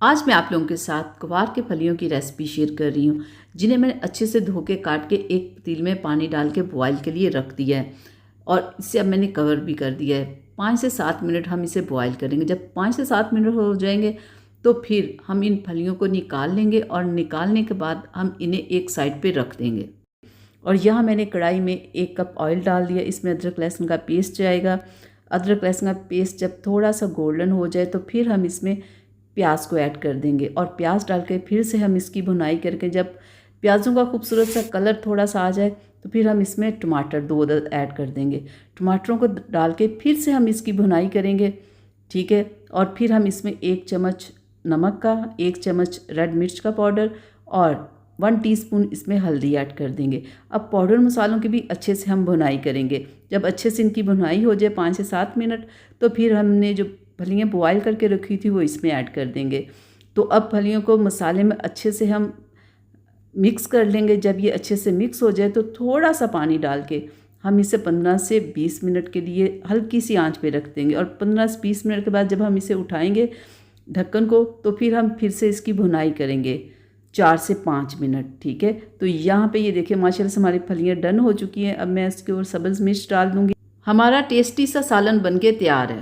आज मैं आप लोगों के साथ ग्वार के फलियों की रेसिपी शेयर कर रही हूँ, जिन्हें मैंने अच्छे से धो के काट के एक पतीले में पानी डाल के बॉयल के लिए रख दिया है। और इसे अब मैंने कवर भी कर दिया है। 5 से 7 मिनट हम इसे बॉयल करेंगे। जब 5 से 7 मिनट हो जाएंगे तो फिर हम इन फलियों को निकाल लेंगे और निकालने के बाद हम इन्हें एक साइड पे रख देंगे। और यहाँ मैंने कढ़ाई में 1 कप ऑयल डाल दिया। इसमें अदरक लहसुन का पेस्ट जाएगा। अदरक लहसुन का पेस्ट जब थोड़ा सा गोल्डन हो जाए तो फिर हम इसमें प्याज को ऐड कर देंगे और प्याज डाल के फिर से हम इसकी भुनाई करके जब प्याज़ों का खूबसूरत सा कलर थोड़ा सा आ जाए तो फिर हम इसमें टमाटर 2 ऐड कर देंगे। टमाटरों को डाल के फिर से हम इसकी भुनाई करेंगे, ठीक है। और फिर हम इसमें 1 चम्मच नमक का, 1 चम्मच रेड मिर्च का पाउडर और 1 टीस्पून इसमें हल्दी ऐड कर देंगे। अब पाउडर मसालों की भी अच्छे से हम भुनाई करेंगे। जब अच्छे से इनकी भुनाई हो जाए 5 से 7 मिनट तो फिर हमने जो फलियाँ बॉयल करके रखी थी वो इसमें ऐड कर देंगे। तो अब फलियों को मसाले में अच्छे से हम मिक्स कर लेंगे। जब ये अच्छे से मिक्स हो जाए तो थोड़ा सा पानी डाल के हम इसे 15 से 20 मिनट के लिए हल्की सी आंच पे रख देंगे। और 15 से 20 मिनट के बाद जब हम इसे उठाएंगे ढक्कन को तो फिर हम फिर से इसकी भुनाई करेंगे 4 से 5 मिनट, ठीक है। तो यहाँ पे ये देखिए माशाल्लाह से हमारी फलियाँ डन हो चुकी हैं। अब मैं इसके ऊपर सब्ज़ मिर्च डाल दूँगी। हमारा टेस्टी सा सालन बनके तैयार है।